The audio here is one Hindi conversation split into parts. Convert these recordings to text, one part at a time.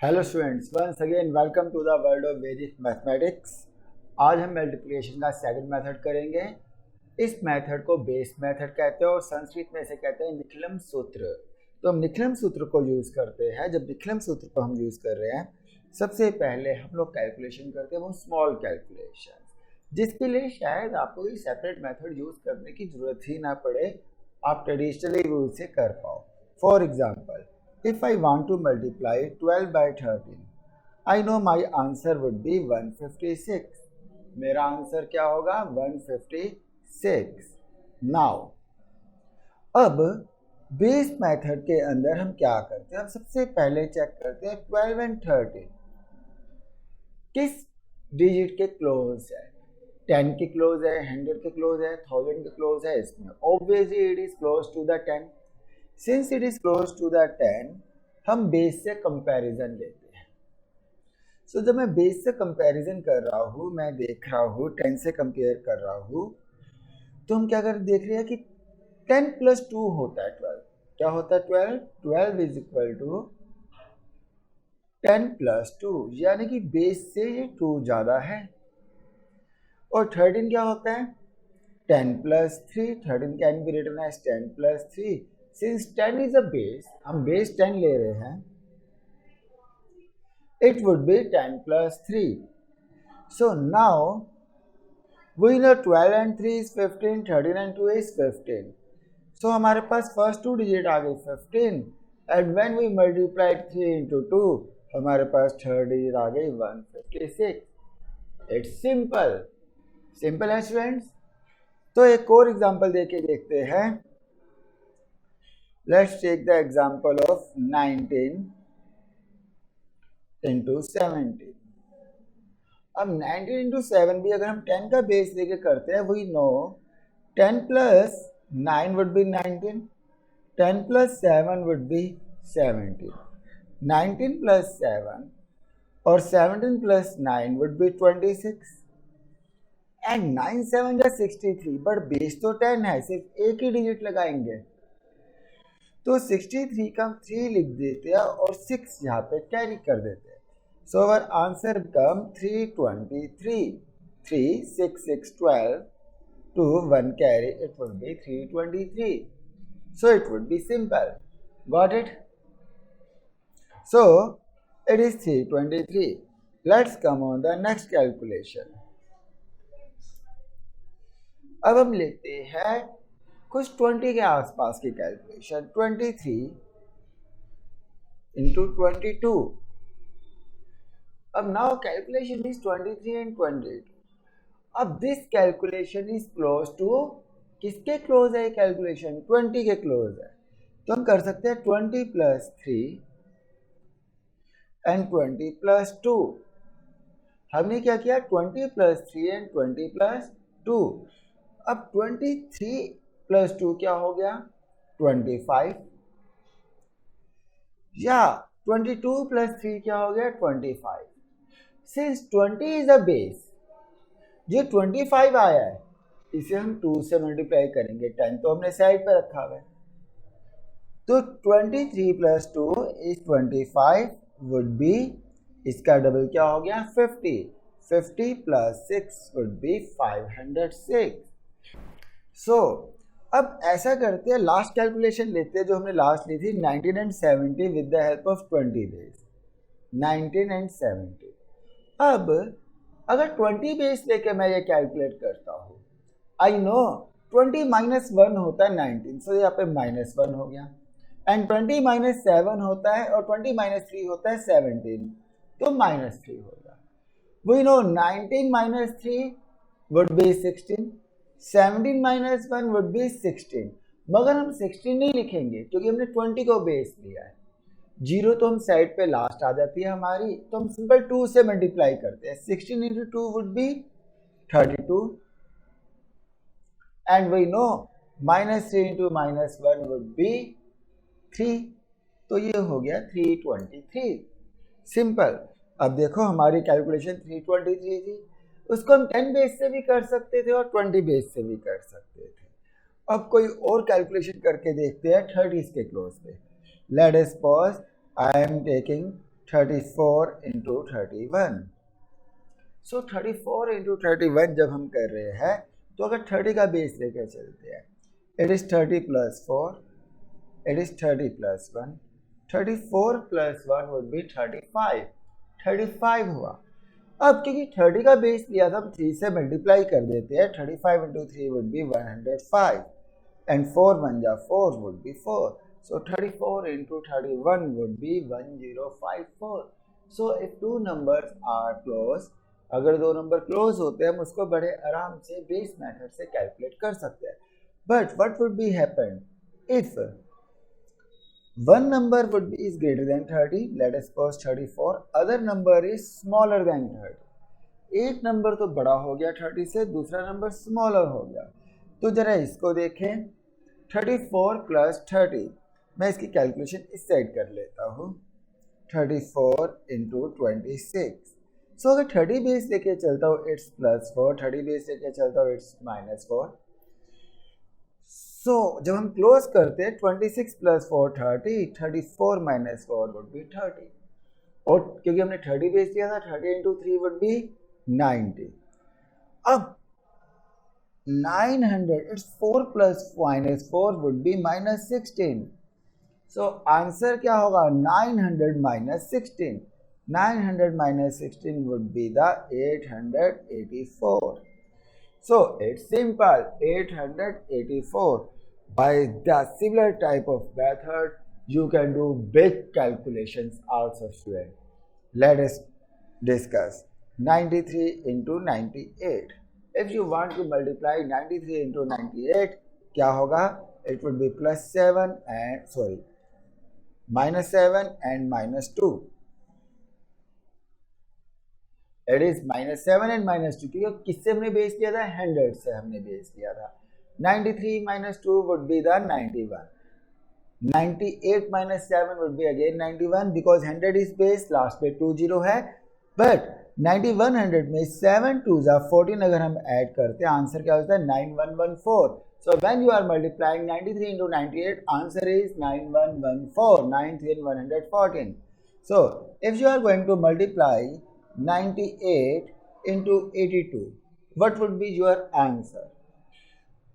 Hello students, once again welcome to the world of Vedic mathematics. आज हम मल्टीप्लिकेशन का सेकंड मेथड करेंगे। इस मेथड को बेस मेथड कहते हैं और संस्कृत में इसे कहते हैं निखिलम सूत्र। तो हम निखिलम सूत्र को यूज़ करते हैं। जब निखिलम सूत्र को हम यूज़ कर रहे हैं, सबसे पहले हम लोग कैलकुलेशन करते हैं वो स्मॉल कैलकुलेशन, जिसके लिए शायद आपको कोई सेपरेट मेथड यूज़ करने की ज़रूरत ही ना पड़े, आप ट्रेडिशनली वो उसे कर पाओ। For example, if I want to multiply 12 by 13, I know my answer would be 156. मेरा आंसर क्या होगा? 156. Now, अब बेस मेथड के अंदर हम क्या करते हैं? हम सबसे पहले चेक करते हैं 12 एंड 13 किस डिजिट के क्लोज है। 10 के क्लोज है, 100 के क्लोज है, 1000 के क्लोज है। इसमें obviously it is close to the 10। Since it is close to the 10, हम बेस से कंपैरिजन लेते हैं। सो जब मैं बेस से कंपैरिजन कर रहा हूँ, मैं देख रहा हूँ 10 से कंपेयर कर रहा हूँ, तो हम क्या कर देख रहे हैं कि 10 प्लस 2 होता है 12। क्या होता है 12? 12 इज इक्वल टू 10 प्लस 2, यानी कि बेस से ये 2 ज़्यादा है। और 13 क्या होता है? 10 plus 3। 13 can be written as 10 plus 3। Since 10 is a base, हम base 10 ले रहे हैं, it would be 10 plus 3. So now we know 12 and 3 is 15, 13 and 2 is 15. So हमारे पास first two digit आ गई 15, and when we multiplied 3 into 2, हमारे पास third digit आ गई 156. It's simple. Simple है स्टूडेंट्स। तो एक और एग्जाम्पल देके देखते हैं। Let's take the example of 19 into 17. अब 19 into 7 भी अगर हम 10 का बेस लेके करते हैं, we know 10 plus 9 would be 19, 10 plus 7 would be 17, 19 plus 7 और 17 plus 9 would be 26 and 9 7 जा 63, बट बेस तो 10 है, सिर्फ एक ही डिजिट लगाएंगे तो 63 का हम 3 लिख देते हैं और 6 यहाँ पे कैरी कर देते हैं। So our answer become 323। 3 6 6 12 2 1 carry, it would be 323। So it would be simple. Got it? So it is 323। Let's come on the next calculation. अब हम लेते हैं कुछ 20 के आसपास की कैलकुलेशन। 23 into 22। अब नाउ कैलकुलेशन इज 23 and 22। अब this calculation is close to, किसके क्लोज है ये कैलकुलेशन? 20 के क्लोज है। तो हम कर सकते हैं 20 plus 3 and 20 plus 2। हमने क्या किया? 20 plus 3 and 20 plus 2। अब 23 प्लस 2 क्या हो गया? 25। या 22 प्लस 3 क्या हो गया? 25। सिंस 20 इज अ बेस, जो 25 आया है इसे हम 2 से मल्टीप्लाई करेंगे। 10 तो हमने साइड पर रखा हुआ है, तो 23 प्लस 2 इज 25 वुड बी, इसका डबल क्या हो गया? 50। 50 प्लस 6 वुड बी 506। सो अब ऐसा करते हैं, लास्ट कैलकुलेशन लेते हैं जो हमने लास्ट ली थी 19 and 70 with the help of 20 base. 19 and 70। अब अगर 20 बेस लेके मैं ये कैलकुलेट करता हूँ, आई नो 20 माइनस 1 होता है 19, सो यहाँ पे माइनस 1 हो गया, एंड 20 माइनस 7 होता है और 20 माइनस 3 होता है 17, तो माइनस 3 होगा। We know 19 minus 3 would be 16, 17 minus 1 would be 16, मगर हम 16 नहीं लिखेंगे क्योंकि हमने 20 को बेस लिया है। जीरो तो हम साइड पे लास्ट आ जाती है हमारी, तो हम सिंपल 2 से मल्टीप्लाई करते हैं। 16 into 2 would be 32, and we know minus 3 into minus 1 would be 3, तो ये हो गया 323। सिंपल। अब देखो हमारी कैलकुलेशन 323 थी, उसको हम 10 बेस से भी कर सकते थे और 20 बेस से भी कर सकते थे। अब कोई और कैलकुलेशन करके देखते हैं 30 के क्लोज पे। Late us suppose I am taking 34 into 31. So 34 into 31 जब हम कर रहे हैं तो अगर 30 का बेस लेकर चलते हैं, it is 30 plus 4, it is 30 plus 1, 34 plus 1 would be 35, 35 हुआ। अब क्योंकि 30 का बेस लिया था, हम 3 से मल्टीप्लाई कर देते हैं। 35 into 3 would be 105 and 4 1 जा 4 would be 4. So 34 into 31 would be 1054. So if two numbers are close, अगर दो नंबर क्लोज होते हैं हम उसको बड़े आराम से बेस मेथड से कैलकुलेट कर सकते हैं। But what would be happen if one number would be is greater than 30, let us suppose 34, other number is smaller than 30. एक नंबर तो बड़ा हो गया 30 से, दूसरा नंबर स्मॉलर हो गया। तो जरा इसको देखें, 34 plus 30, मैं इसकी कैलकुलेशन इस साइड कर लेता हूँ, 34 into 26। सो अगर 30 बेस लेके चलता हूँ इट्स प्लस 4, 30 बेस लेके चलता हूँ इट्स माइनस 4। सो जब हम क्लोज करते हैं 26 plus 4 30, 34 minus 4 would be 30। और क्योंकि हमने 30 बेस लिया था, 30 into 3 would be 90। अब 900, it's 4 plus minus 4 would be minus 16। So answer क्या होगा, 900 minus 16। 900 minus 16 would be the 884। So it's simple, 884. By the similar type of method, you can do big calculations also, student. Let us discuss 93 into 98. If you want to multiply 93 into 98, क्या होगा? It would be minus 7 and minus 2. It is minus 7 and minus 2, क्योंकि किससे हमने बेस लिया था, 100 से हमने बेस लिया था। 93 minus 2 would be the 91. 98 minus 7 would be again 91 because 100 is base, last पे 2 0 है। But 91 100 में 7 2s are 14 अगर हम ऐड करते हैं, आंसर क्या होता है, 9114। So when you are multiplying 93 into 98, answer is 9114, 9 3 and 114. So if you are going to multiply 98 into 82, what would be your answer?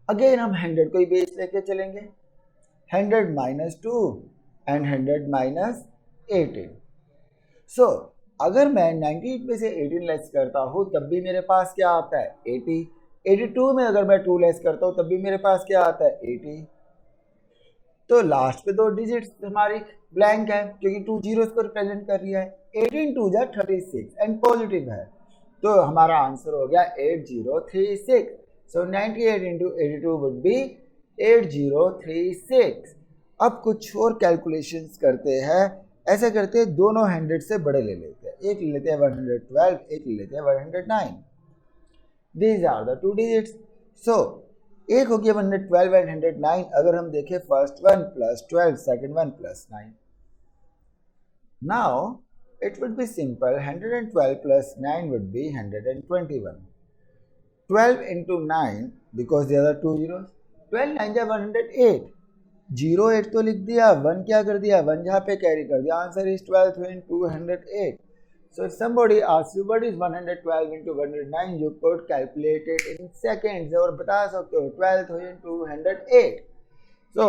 Again हम 100 को ही बेस लेके चलेंगे, 100 minus 2 and 100 minus 18. So अगर मैं 98 में से 18 लेस करता हूँ तब भी मेरे पास क्या आता है, 80। 82 में अगर मैं 2 लेस करता हूँ तब भी मेरे पास क्या आता है, 80। तो लास्ट पे दो डिजिट्स हमारी ब्लैंक है क्योंकि 2 जीरोस को रिप्रेजेंट कर रही है। 18 2 जा 36 एंड पॉजिटिव है, तो हमारा आंसर हो गया 8036। सो 98 into 82 would be 8036। अब कुछ और कैलकुलेशंस करते हैं। ऐसा करते हैं, दोनों 100 से बड़े ले लेते हैं, एक ले लेते हैं 112, एक ले लेते हैं 109। These are the two digits. So एक हो गया 112 and 109। अगर हम देखें first one plus 12, second one plus 9। Now it would be simple, 112 plus 9 would be 121। 12 into 9 because there are two zeros, 12 9 जा 108। 08 तो लिख दिया, 1 क्या कर दिया, 1 जहाँ पे कैरी कर दिया, answer is 12 into 108। So if somebody asks you what is 112 into 109, you could calculate it in seconds और बता सकते हो 12 into 108। So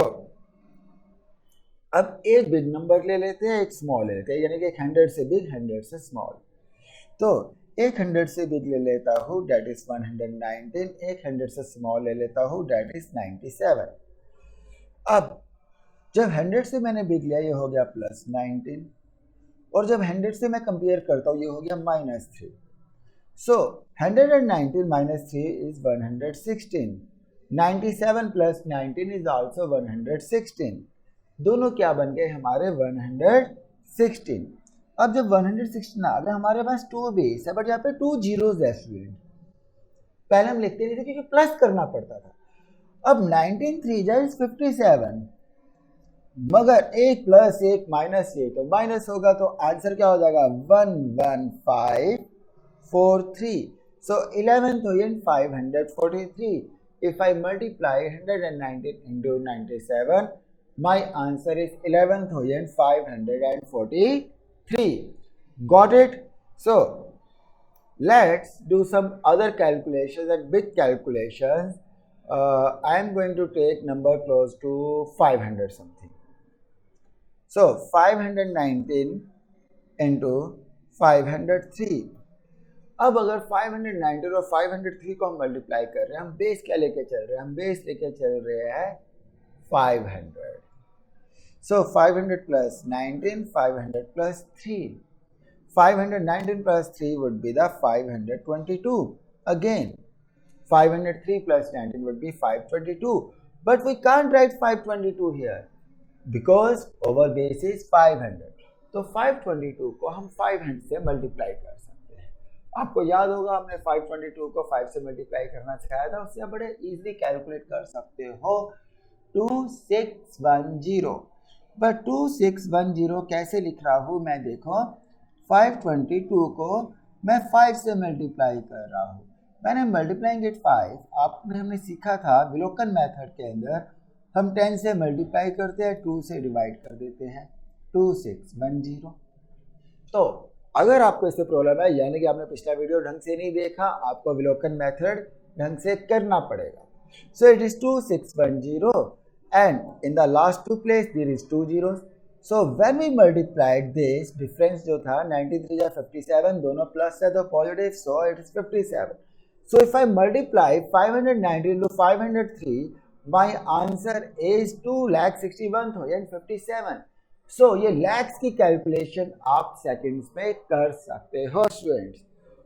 अब एक बिग नंबर ले लेते हैं, एक स्मॉल ले लेते हैं, यानी कि 100 से बिग 100 से स्मॉल। तो एक 100 से बिग ले लेता हूँ, डेट इज 119। एक 100 से स्मॉल ले लेता हूँ, डेट इज 97। अब जब 100 से मैंने बिग लिया, ये हो गया प्लस 19, और जब 100 से मैं कंपेयर करता हूँ, ये हो गया minus 3। So 119 minus 3 is 116। 97 plus 19 is also 116। दोनों क्या बन गए हमारे, 116। अब जब 116 आ गया, हमारे पास 2 बेस है, बट यहाँ पे 2 जीरोज है स्टूडेंट। पहले हम लिखते नहीं थे क्योंकि प्लस करना पड़ता था। अब 19 3 जा 57, मगर एक प्लस एक माइनस ये तो माइनस होगा, तो आंसर क्या हो जाएगा, 11543। सो 11,543। If I multiply 119 into 97, my answer is 11,543। 3. Got it? So let's do some other calculations and big calculations. I am going to take number close to 500 something. So 519 into 503. अब अगर 519 और 503 को हम मल्टीप्लाई कर रहे हैं, हम बेस क्या लेके चल रहे हैं? हम बेस लेके चल रहे हैं 500. So 500 plus 19, 500 plus 3. 519 plus 3 would be the 522. Again, 503 plus 19 would be 522. But we can't write 522 here because our base is 500. तो 522 को हम 500 से मल्टीप्लाई कर सकते हैं. आपको याद होगा हमने 522 को 5 से मल्टीप्लाई करना सिखाया था. उससे आप बड़े इजीली कैलकुलेट कर सकते हो 2610. बट 2610 कैसे लिख रहा हूँ मैं? देखो 522 को मैं 5 से मल्टीप्लाई कर रहा हूँ. मैंने मल्टीप्लाइंग इट 5 हमने सीखा था विलोकन मेथड के अंदर हम 10 से मल्टीप्लाई करते हैं, 2 से डिवाइड कर देते हैं. 2610. तो अगर आपको इससे प्रॉब्लम है, यानी कि आपने पिछला वीडियो ढंग से नहीं देखा, आपको विलोकन मेथड ढंग से करना पड़ेगा. सो it is 2610 and in the last two place there is 2 zeros. So when we multiplied this, difference जो था 93 या 57, दोनों प्लस है तो positive, so it is 57. So if I multiply 590 into 503, my answer is 2,61,057. So ये लैक्स की कैलकुलेशन आप सेकंड्स में कर सकते हो स्टूडेंट्स,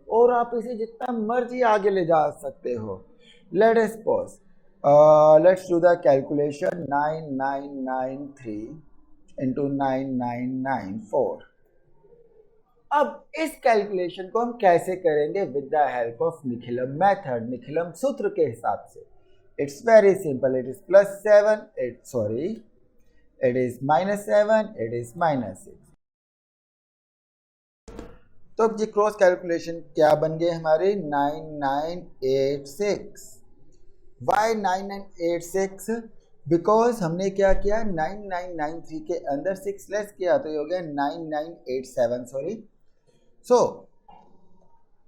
और आप इसे जितना मर्जी आगे ले जा सकते हो. Let us pause. Let's do the calculation. 9993 into 9994. अब इस कैलकुलेशन को हम कैसे करेंगे? With the help of Nikhilam method, Nikhilam सूत्र के हिसाब से. It's very simple. It is +7, it is -7, it is -6. तो अब ये क्रॉस कैलकुलेशन क्या बन गए हमारे? 9986. Why 9986? बिकॉज हमने क्या किया, 9993 के अंदर 6 लेस किया तो ये हो गया 9987. सॉरी. सो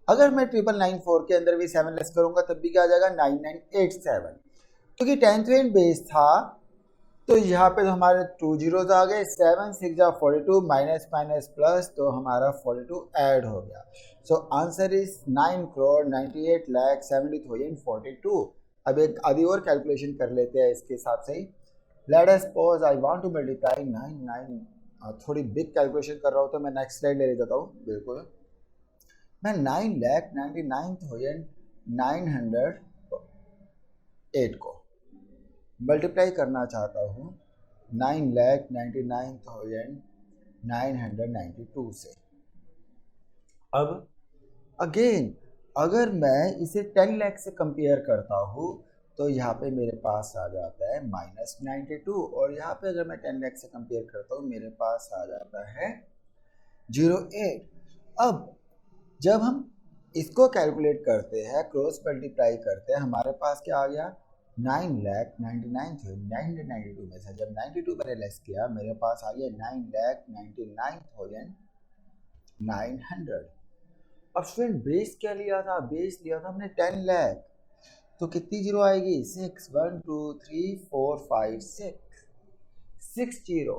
अगर मैं 9994 के अंदर भी 7 लेस करूंगा तब भी क्या आ जाएगा 9987. क्योंकि 10th बेस था तो यहाँ पे तो हमारे 2 zeros आ गए. 7 6 जा 42, माइनस माइनस प्लस, तो हमारा 42 ऐड हो गया. So answer is 9,98,70,042. अब एक आधी और कैलकुलेशन कर लेते हैं इसके हिसाब से ही. Let us suppose I want to multiply 9. थोड़ी बिग कैलकुलेशन कर रहा हूँ तो मैं नेक्स्ट स्लाइड ले जाता हूँ. बिल्कुल मैं 9,99,908 को मल्टीप्लाई करना चाहता हूँ 9,99,992 से. अब अगेन अगर मैं इसे 10 लाख से कंपेयर करता हूँ तो यहाँ पे मेरे पास आ जाता है -92, और यहाँ पे अगर मैं 10 लाख से कंपेयर करता हूँ मेरे पास आ जाता है 08. अब जब हम इसको कैलकुलेट करते हैं, क्रॉस मल्टीप्लाई करते हैं, हमारे पास क्या आ गया 9,99,992 में से जब 92 मैंने लेस किया मेरे पास आ गया 9,99,900. अब स्टूडेंट बेस क्या लिया था? बेस लिया था हमने 10 लाख. तो कितनी जीरो आएगी? 6 1 2 3 4 5 6 जीरो.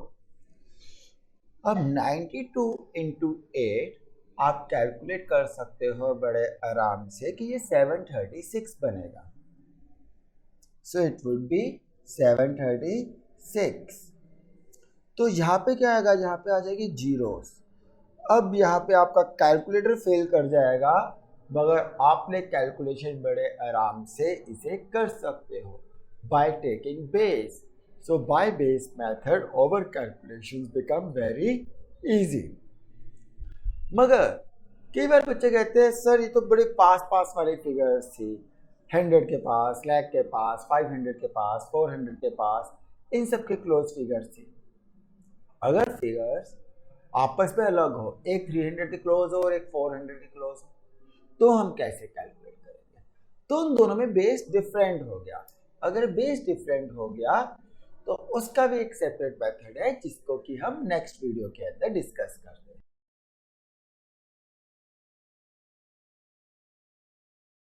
अब 92 into 8 आप कैलकुलेट कर सकते हो बड़े आराम से कि ये 736 बनेगा. सो इट वुड बी 736. तो यहाँ पे क्या आएगा? यहाँ पे आ जाएगी जीरोस. अब यहाँ पे आपका कैलकुलेटर फेल कर जाएगा, मगर आपने कैलकुलेशन बड़े आराम से इसे कर सकते हो by taking base. So by base method over calculations become very easy. मगर कई बार बच्चे कहते हैं सर ये तो बड़े पास वाली फिगर्स थी, 100 के पास, लाख के पास, 500 के पास, 400 के पास, इन सब के क्लोज फिगर्स थी. अगर फिगर्स आपस में अलग हो, एक 300 के क्लोज हो और एक 400 के क्लोज हो, तो हम कैसे कैलकुलेट करेंगे? तो उन दोनों में बेस डिफरेंट हो गया. अगर बेस डिफरेंट हो गया तो उसका भी एक सेपरेट मेथड है जिसको कि हम नेक्स्ट वीडियो के अंदर डिस्कस करते हैं.